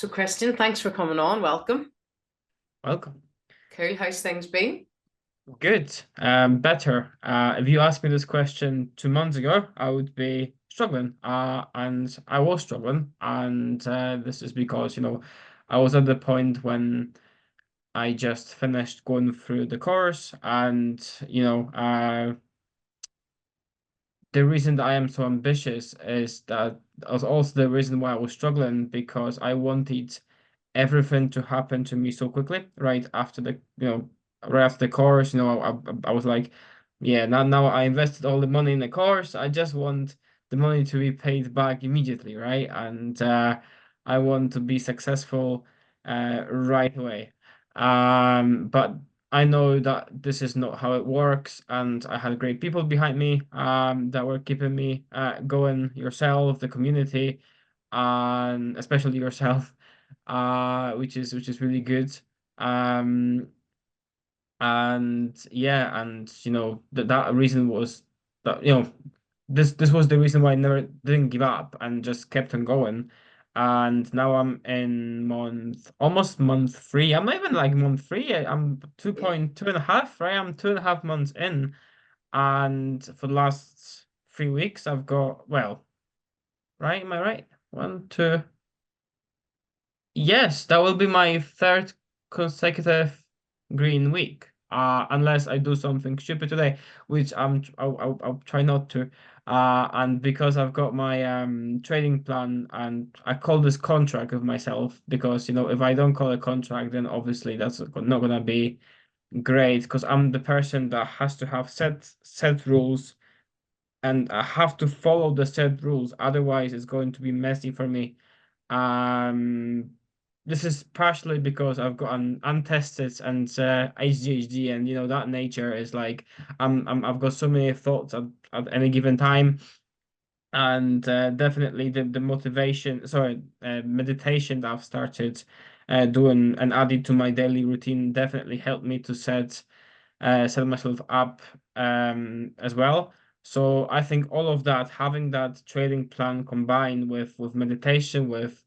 So, Krystian, thanks for coming on. Welcome. Welcome. Cool. How's things been? Good. Better. If you asked me this question 2 months ago, I would be struggling. And I was struggling. And this is because, I was at the point when I just finished going through the course. And, the reason that I am so ambitious is that was also the reason why I was struggling because I wanted everything to happen to me so quickly, right after right after the course. I was like, yeah, now I invested all the money in the course. I just want the money to be paid back immediately, right? And I want to be successful right away. But I know that this is not how it works, and I had great people behind me that were keeping me going, yourself, the community, and especially yourself, which is really good. Um, and yeah, and that reason was that this was the reason why I never didn't give up and just kept on going. And now I'm in almost month three. I'm not even like month three. I'm Yeah. 2.2 and a half, right? I'm 2.5 months in. And for the last 3 weeks, I've got, well, right? Am I right? One, two. Yes, that will be my third consecutive green week. Unless I do something stupid today, which I'll try not to. And because I've got my trading plan, and I call this contract with myself, because if I don't call it contract, then obviously that's not gonna be great, because I'm the person that has to have set rules, and I have to follow the set rules. Otherwise, it's going to be messy for me. Um, this is partially because I've got an untested and ADHD, and that nature is like I've got so many thoughts at any given time, and definitely the motivation, sorry, meditation that I've started doing and added to my daily routine definitely helped me to set myself up as well. So I think all of that, having that trading plan combined with meditation, with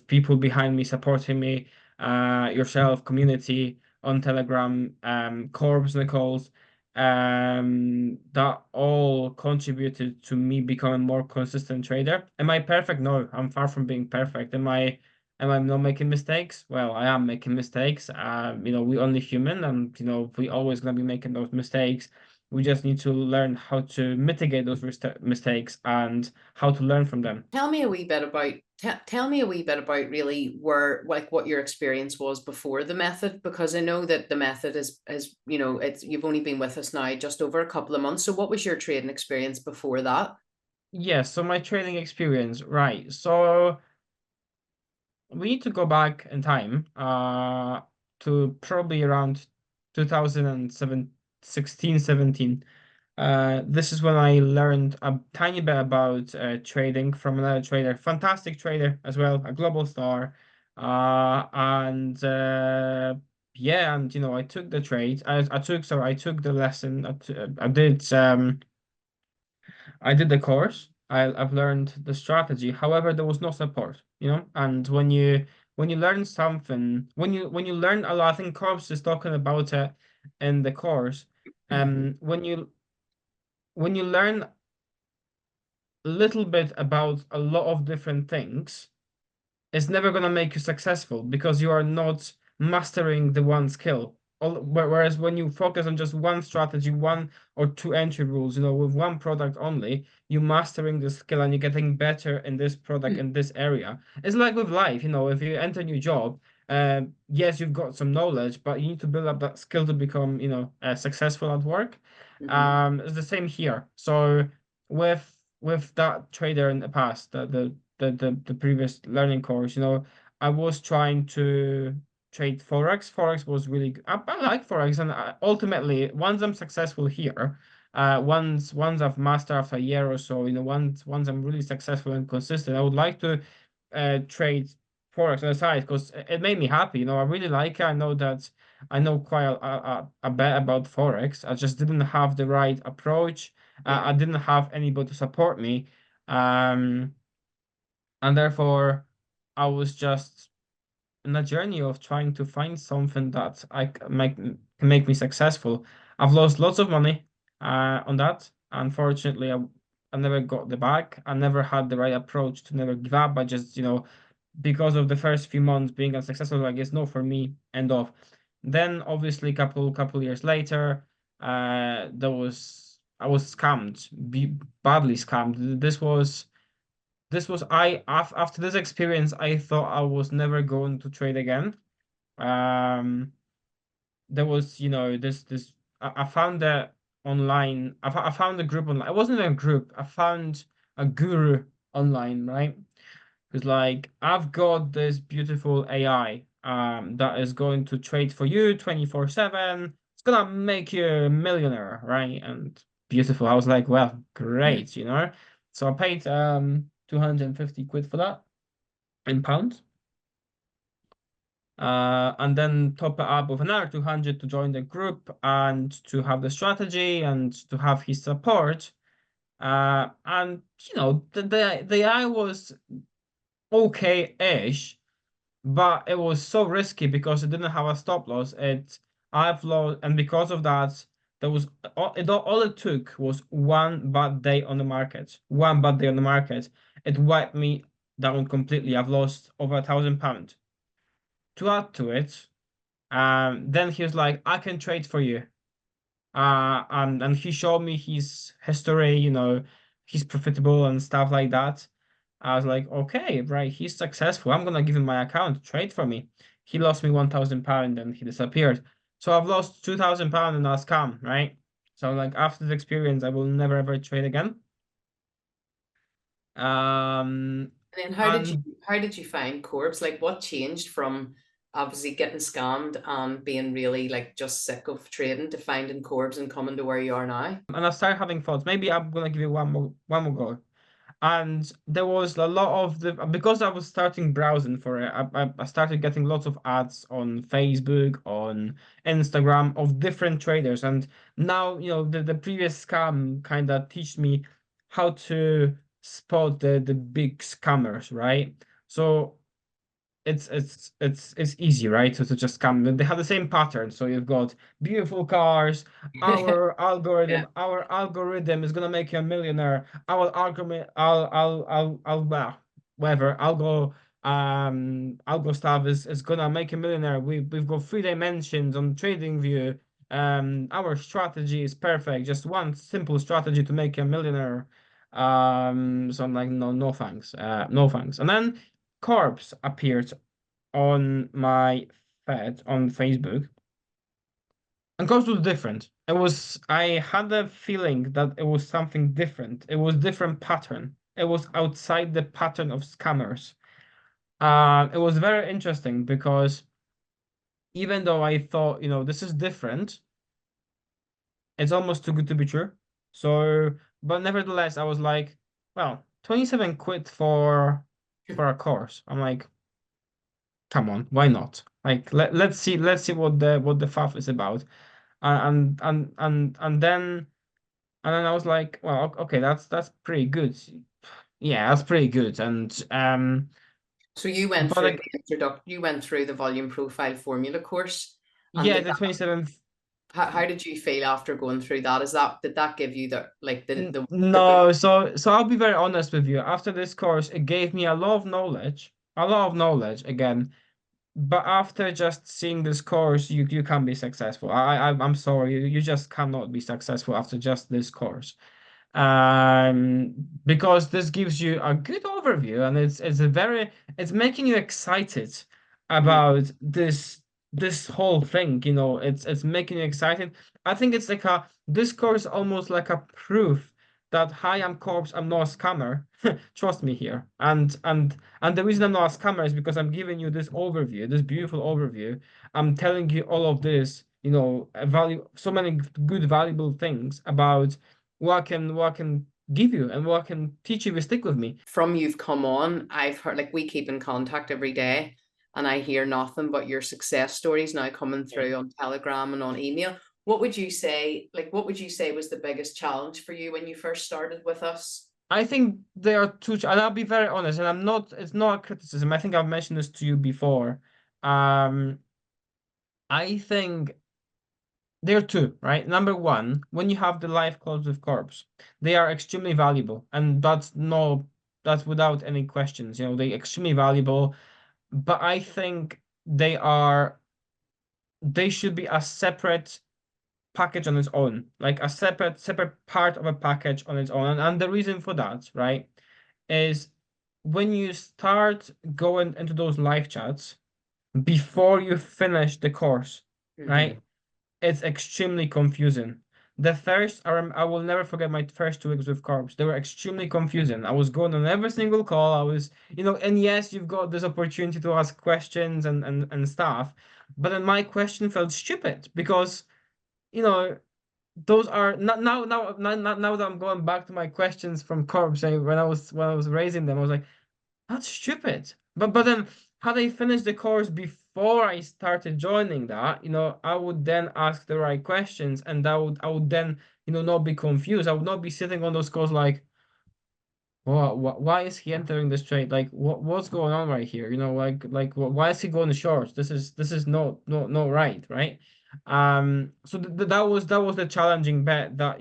people behind me supporting me, yourself, community on Telegram, Korbs and calls, that all contributed to me becoming more consistent trader. Am I perfect? No, I'm far from being perfect. Am I not making mistakes? Well, I am making mistakes. We only human, and we always gonna be making those mistakes. We just need to learn how to mitigate those mistakes and how to learn from them. Tell me a wee bit about tell me a wee bit about really where like what your experience was before the method, because I know that the method is it's you've only been with us now just over a couple of months. So what was your trading experience before that? Yes, so my trading experience, right? So we need to go back in time to probably around 2007, 16, 17. This is when I learned a tiny bit about trading from another trader, fantastic trader as well, a global star. And yeah, and I took the trade. I took the lesson. I did the course. I've learned the strategy. However, there was no support, And when you learn something, when you learn a lot, I think Korbs is talking about it in the course. Mhm. When you learn a little bit about a lot of different things, it's never going to make you successful because you are not mastering the one skill. Whereas when you focus on just one strategy, one or two entry rules, with one product only, you're mastering the skill and you're getting better in this product in this area. It's like with life, if you enter a new job, yes, you've got some knowledge, but you need to build up that skill to become, successful at work. Mhm. It's the same here. So with that trader in the past, the previous learning course, I was trying to trade Forex. Forex was really good. I like Forex, and ultimately, once I'm successful here, once I've mastered after a year or so, once I'm really successful and consistent, I would like to trade Forex on the side because it made me happy. I really like it. I know that I know quite a bit about Forex. I just didn't have the right approach. Yeah. I didn't have anybody to support me. Um, and therefore I was just in a journey of trying to find something that can make me successful. I've lost lots of money on that. Unfortunately, I never got the back. I never had the right approach to never give up. I just, because of the first few months being unsuccessful, I guess no for me, end off. Then obviously couple years later, I was scammed, badly scammed. This was after this experience, I thought I was never going to trade again. Um, there was, this I found that online. I found a group online. It wasn't a group. I found a guru online, right? Who's like, I've got this beautiful AI that is going to trade for you 24/7. It's gonna make you a millionaire, right? And beautiful. I was like, well, great. So I paid 250 quid for that in pounds. And then top it up with another 200 to join the group and to have the strategy and to have his support. And the AI was okay-ish, but it was so risky because it didn't have a stop loss. I've lost, and because of that, there was all it took was one bad day on the market. One bad day on the market, it wiped me down completely. I've lost over £1,000. To add to it, then he was like, "I can trade for you." And he showed me his history. He's profitable and stuff like that. I was like, okay, right, he's successful. I'm gonna give him my account, trade for me. He lost me £1,000 and he disappeared. So I've lost £2,000 in a scam, right? So like after the experience, I will never ever trade again. Um, And then and how did you find Korbs? Like what changed from obviously getting scammed and being really like just sick of trading to finding Korbs and coming to where you are now? I started having thoughts. Maybe I'm gonna give it one more go. And there was a lot of because I was starting browsing for it. I started getting lots of ads on Facebook, on Instagram of different traders. And now, the previous scam kind of teach me how to spot the big scammers, right? So it's easy, right? So to just come, they have the same pattern. So you've got beautiful cars. Our Yeah. algorithm is gonna make you a millionaire. Our algorithm, well, whatever. Algo stuff is gonna make you a millionaire. We've got 3 dimensions on TradingView. Our strategy is perfect. Just one simple strategy to make you a millionaire. So I'm like, no, no thanks. No thanks. And then Korbs appeared on my feed on Facebook, and Korbs was different. I had a feeling that it was something different. It was different pattern. It was outside the pattern of scammers. It was very interesting because even though I thought, this is different, it's almost too good to be true. So, but nevertheless, I was like, well, 27 quid for a course. I'm like, come on, why not? Like let's see what the faff is about. And then I was like, well, okay, that's pretty good. Yeah, that's pretty good. And So you went but through like, the you went through the volume profile formula course, and yeah, the 27th. how did you feel after going through that? Did that give you the like the book? No, so I'll be very honest with you. After this course, it gave me a lot of knowledge again. But after just seeing this course, you can't be successful. I'm sorry, you just cannot be successful after just this course. Because this gives you a good overview, and it's making you excited Mhm. about this whole thing. It's making you excited. I think it's like this course almost like a proof that hi, I'm Korbs, I'm not a scammer. Trust me here. And the reason I'm not a scammer is because I'm giving you this overview, this beautiful overview. I'm telling you all of this, so many good, valuable things about what I can give you and what I can teach you will stick with me. From you've come on, I've heard like we keep in contact every day, and I hear nothing but your success stories now coming through on Telegram and on email. What would you say? Like, what would you say was the biggest challenge for you when you first started with us? I think there are two, and I'll be very honest, and it's not a criticism. I think I've mentioned this to you before. Um, I think there are two, right? Number one, when you have the live calls with Korbs, they are extremely valuable, and that's without any questions. You know, they extremely valuable, but I think they should be a separate package on its own, like a separate part of a package on its own. And the reason for that, right, is when you start going into those live chats before you finish the course, Mm-hmm. right, it's extremely confusing. I will never forget my first 2 weeks with Korbs. They were extremely confusing. I was going on every single call. And yes, you've got this opportunity to ask questions and stuff, but then my question felt stupid because, you know, those are not now that I'm going back to my questions from Korbs, saying when I was raising them, I was like, that's stupid. But then had I finished the course before I started joining that, I would then ask the right questions, and I would then, not be confused. I would not be sitting on those calls like, why is he entering this trade? Like, what's going on right here? Why is he going short? This is not right, right? So that was the challenging bet that,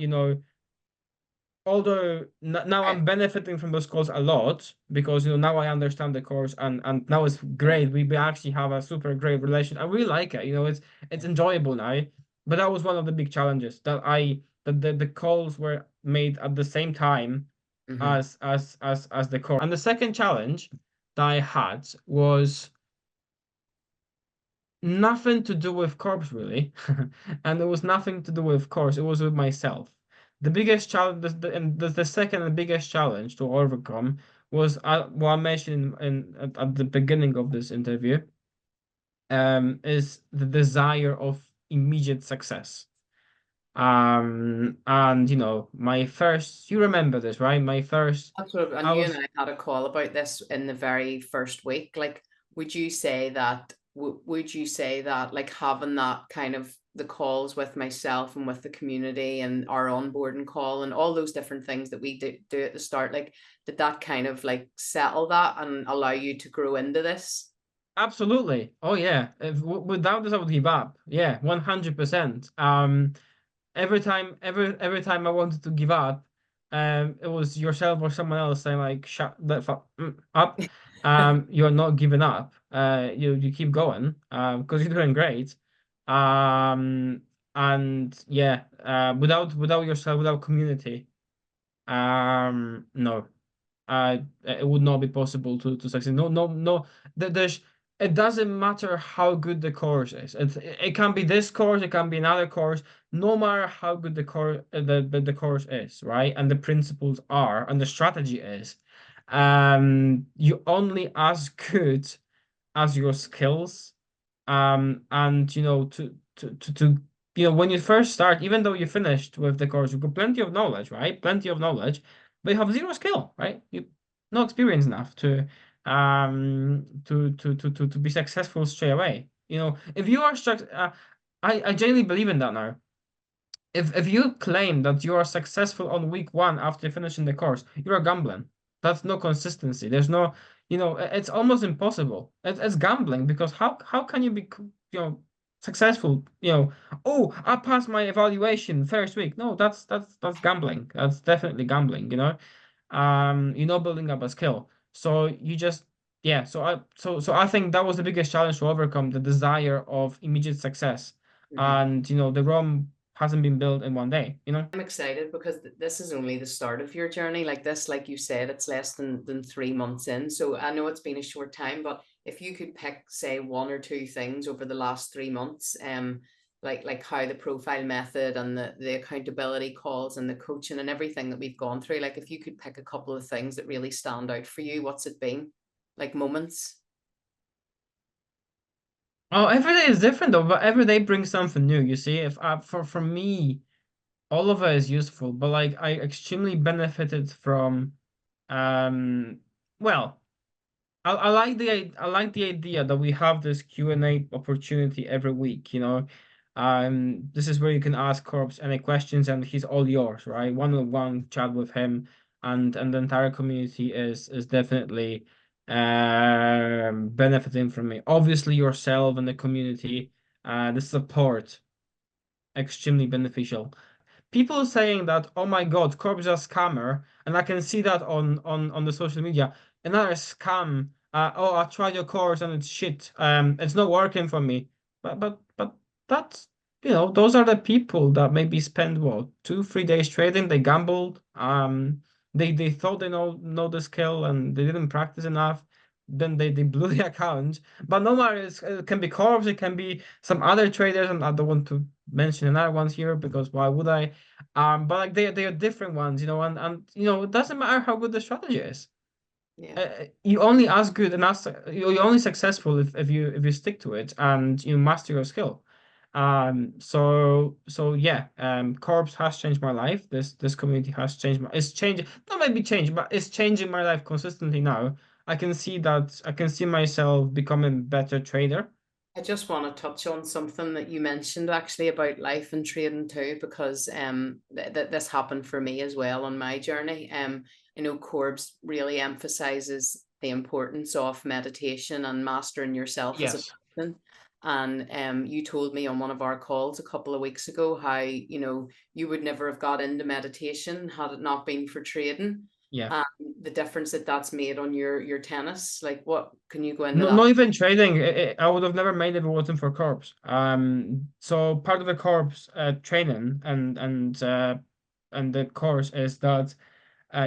although now I'm benefiting from those calls a lot because, now I understand the course, and now it's Yeah. great. We actually have a super great relation. I really like it. It's enjoyable now. But that was one of the big challenges that the calls were made at the same time Mm-hmm. as the course. And the second challenge that I had was nothing to do with Korbs really, and it was nothing to do with course. It was with myself. The biggest challenge, the second and biggest challenge to overcome was, what I mentioned at the beginning of this interview, is the desire of immediate success. And you remember this, right? That's what, and I you and was I had a call about this in the very first week. Like, would you say that like having that kind of the calls with myself and with the community and our onboarding call and all those different things that we do at the start, like, did that kind of like settle that and allow you to grow into this? Absolutely. Oh yeah. Without this, I would give up. Yeah, 100%. Every time I wanted to give up, it was yourself or someone else saying like, "Shut the fuck up." You're not giving up. You keep going. Because you're doing great. Um, and yeah. Without yourself, without community, no, it would not be possible to succeed. No, no, no. There's It doesn't matter how good the course is. It can be this course, it can be another course. No matter how good the course the course is, right? And the principles are, and the strategy is, you only as good as your skills. And when you first start, even though you finished with the course, you've got plenty of knowledge, right? Plenty of knowledge, but you have zero skill, right? You no experience enough to be successful straight away. If you are struck, I genuinely believe in that now. If you claim that you are successful on week one after finishing the course, you're gambling. That's no consistency. There's no, it's almost impossible. It's gambling because how can you be, successful? Oh, I passed my evaluation first week. No, that's gambling. That's definitely gambling. You're not building up a skill. So you just yeah. So I think that was the biggest challenge to overcome, the desire of immediate success. Mhm. And the Rome hasn't been built in one day. I'm excited because this is only the start of your journey. Like this, like you said, it's less than 3 months in. So I know it's been a short time, but if you could pick, say, one or two things over the last 3 months, like how the profile method and the accountability calls and the coaching and everything that we've gone through, like if you could pick a couple of things that really stand out for you, what's it been? Like moments. Oh, every day is different though, but every day brings something new. You see, if for me, all of it is useful, but like I extremely benefited from, um, well. I like the idea that we have this Q&A opportunity every week, This is where you can ask Korbs any questions and he's all yours, right? One-on-one chat with him. and the entire community is definitely benefiting from it. Obviously, yourself and the community, the support, extremely beneficial. People saying that, oh my God, Korbs is a scammer, and I can see that on the social media. Another scam. Oh, I tried your course and it's shit. It's not working for me. But that's those are the people that maybe spend what 2 3 days trading. They gambled. They thought they know the skill and they didn't practice enough. Then they blew the account. But no matter, it can be Korbs, it can be some other traders, and I don't want to mention another ones here because why would I? But like they are different ones, and it doesn't matter how good the strategy is. Yeah. You only as good and as you're only successful if you stick to it and you master your skill. So yeah, Corps has changed my life. This community has changed it's changing, not maybe change, but it's changing my life consistently now. I can see myself becoming a better trader. I just want to touch on something that you mentioned actually about life and trading too, because this happened for me as well on my journey. I know Corbs really emphasizes the importance of meditation and mastering yourself as a Yes. person. And you told me on one of our calls a couple of weeks ago how, you would never have got into meditation had it not been for trading. Yeah. And the difference that that's made on your tennis. Like, what can you go into No, that? not even trading. I would have never made it if it wasn't for Corps. So part of the Corps training and the course is that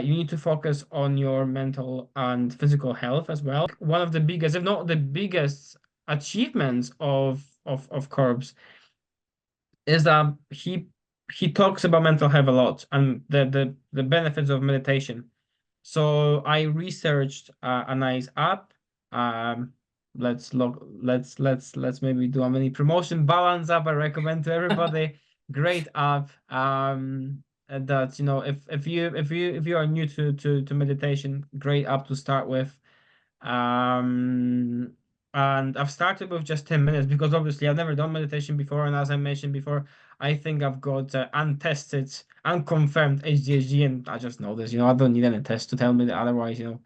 you need to focus on your mental and physical health as well. One of the biggest, if not the biggest, achievements of Corps is that he talks about mental health a lot and the benefits of meditation. So I researched a nice app. Um, let's look. Let's maybe do a mini promotion. Balance app. I recommend to everybody. Great app. That if you are new to meditation, great app to start with. Um, and I've started with just 10 minutes because obviously I've never done meditation before, and as I mentioned before, I think I've got untested, unconfirmed HDHD, and I just know this. I don't need any test to tell me that otherwise. So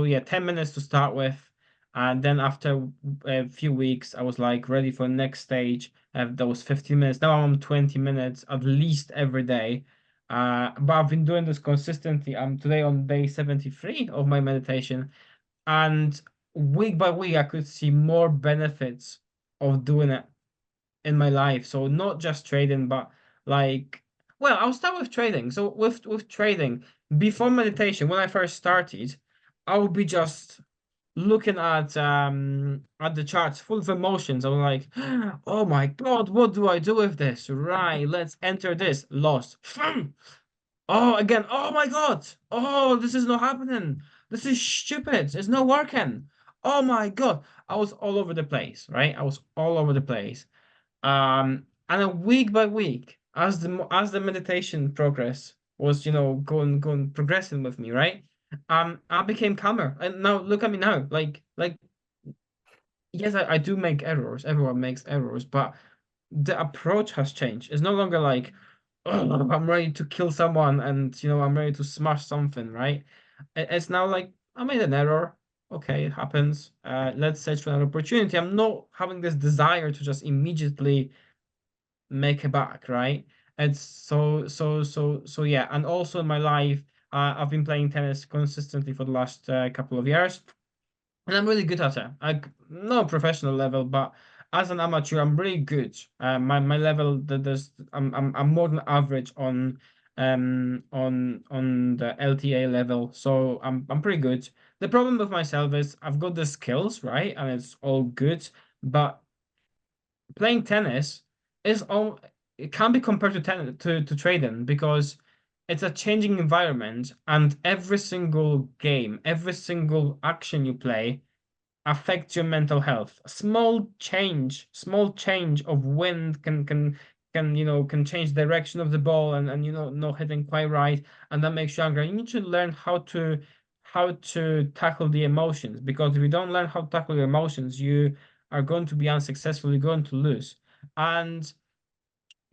yeah, 10 minutes to start with, and then after a few weeks, I was like ready for the next stage. That was 15 minutes. Now I'm on 20 minutes at least every day. But I've been doing this consistently. I'm today on day 73 of my meditation, and week by week, I could see more benefits of doing it in my life. So not just trading, but like, well, I'll start with trading. So with trading, before meditation, when I first started, I would be just looking at the charts full of emotions. I was like, oh my God, what do I do with this? Right, let's enter this. Lost. Oh, again. Oh my God. Oh, this is not happening. This is stupid. It's not working. Oh my God. I was all over the place, right? I was all over the place. And then week by week, as the meditation progress was, going progressing with me, right? I became calmer. And now look at me now. Like yes, I do make errors. Everyone makes errors, but the approach has changed. It's no longer like, oh, I'm ready to kill someone and I'm ready to smash something, right? It's now like I made an error. Okay, it happens. Let's search for an opportunity. I'm not having this desire to just immediately make it back, right? It's so yeah. And also in my life, I've been playing tennis consistently for the last couple of years, and I'm really good at it. No professional level, but as an amateur, I'm really good. My level, there's I'm more than average on the LTA level, so I'm pretty good. The problem with myself is I've got the skills, right, and it's all good, but playing tennis is all it can be compared to to trading because it's a changing environment and every single game, every single action you play affects your mental health. A small change of wind can change the direction of the ball and not hitting quite right, and that makes you angry. You need to learn how to tackle the emotions because if you don't learn how to tackle your emotions, you are going to be unsuccessful. You're going to lose, and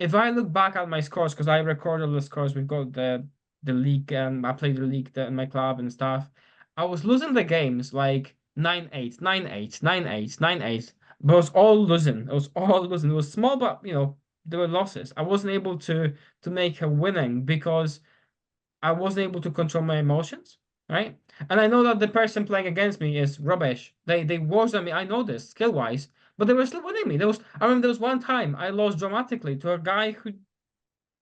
if I look back at my scores, because I record all the scores, we've got the league, and I played the league in my club and stuff. I was losing the games like 9-8, 9-8, 9-8, 9-8. But it was all losing. It was all losing. It was small, but there were losses. I wasn't able to make a winning because I wasn't able to control my emotions, right? And I know that the person playing against me is rubbish. They worse than me. I know this skill wise, but they were still winning me. I remember there was one time I lost dramatically to a guy who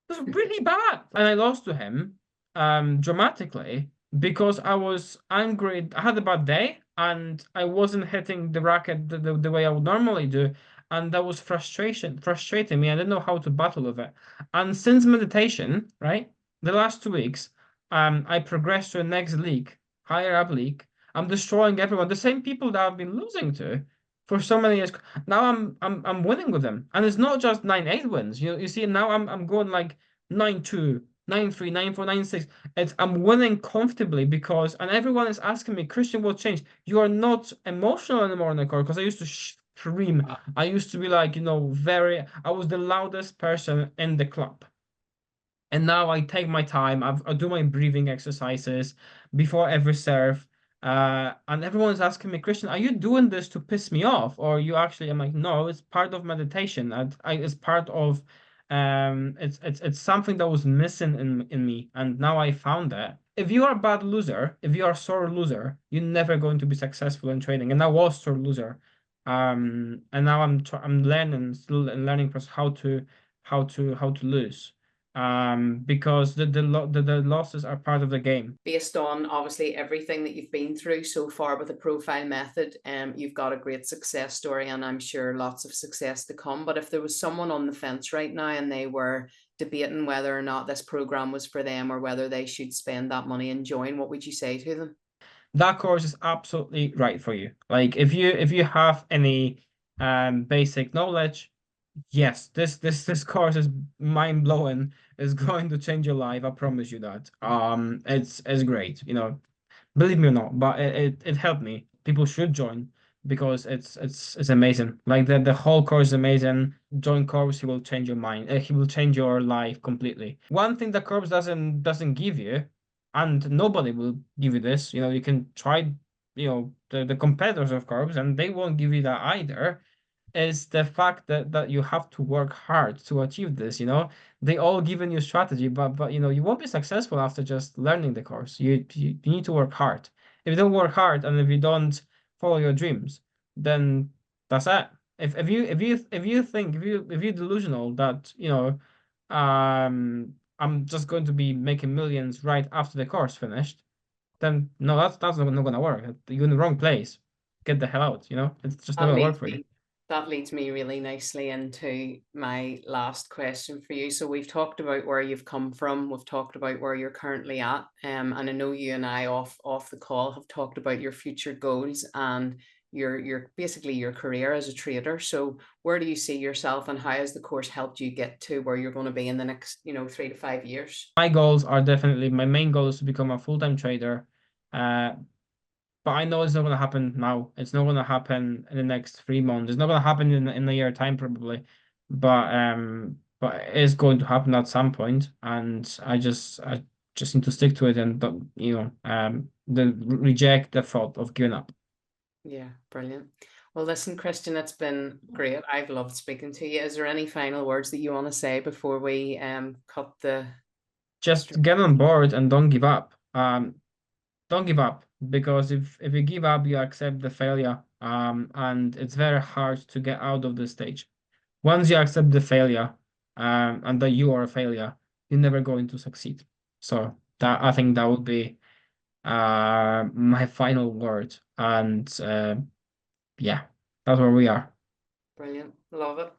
was really bad, and I lost to him dramatically because I was angry. I had a bad day, and I wasn't hitting the racket the way I would normally do, and that was frustrating me. I didn't know how to battle with it. And since meditation, right, the last 2 weeks, I progressed to the next league, higher up league. I'm destroying everyone, the same people that I've been losing to for so many years. Now I'm winning with them, and it's not just 9-8 wins. You see, now I'm going like 9-2, 9-3, 9-4, 9-6. I'm winning comfortably because, and everyone is asking me, Krystian, what changed? You are not emotional anymore on the court, because I used to scream. I used to be like, I was the loudest person in the club. And now I take my time. I do my breathing exercises before every serve. And everyone's asking me, Krystian, are you doing this to piss me off? Or you actually, I'm like, no, it's part of meditation. It's part of, it's something that was missing in me. And now I found that. If you are a bad loser, if you are a sore loser, you're never going to be successful in trading. And I was sore loser. And now I'm learning, still learning how to lose, because the losses are part of the game. Based on obviously everything that you've been through so far with the profile method, you've got a great success story, and I'm sure lots of success to come. But if there was someone on the fence right now and they were debating whether or not this program was for them, or whether they should spend that money and join, what would you say to them? That course is absolutely right for you. Like if you have any basic knowledge, yes, this course is mind blowing. It's going to change your life. I promise you that. It's great. Believe me or not, but it helped me. People should join because it's amazing. Like the whole course is amazing. Join Korbs, he will change your mind. He will change your life completely. One thing that Korbs doesn't give you, and nobody will give you this. You can try, the competitors of Korbs, and they won't give you that either, is the fact that you have to work hard to achieve this. They all given you strategy, but you won't be successful after just learning the course. You need to work hard. If you don't work hard, and if you don't follow your dreams, then that's it. If you're delusional that I'm just going to be making millions right after the course finished, then no, that's not gonna work. You're in the wrong place. Get the hell out. It's just not That gonna work leads for you. me that leads me really nicely into my last question for you. So we've talked about where you've come from, we've talked about where you're currently at, and I know you and I off the call have talked about your future goals and your basically your career as a trader. So where do you see yourself, and how has the course helped you get to where you're going to be in the next 3 to 5 years? My main goal is to become a full-time trader. Uh, but I know it's not going to happen now. It's not going to happen in the next 3 months. It's not going to happen in a year time probably, but it's going to happen at some point, and I just need to stick to it, and don't, reject the thought of giving up. Yeah, brilliant. Well, listen, Krystian, it's been great. I've loved speaking to you. Is there any final words that you want to say before we cut the Just stream? get on board and don't give up. Don't give up, because if you give up, you accept the failure. And it's very hard to get out of this stage. Once you accept the failure, and that you are a failure, you're never going to succeed. So that, I think, that would be my final word. And yeah, that's where we are. Brilliant. Love it.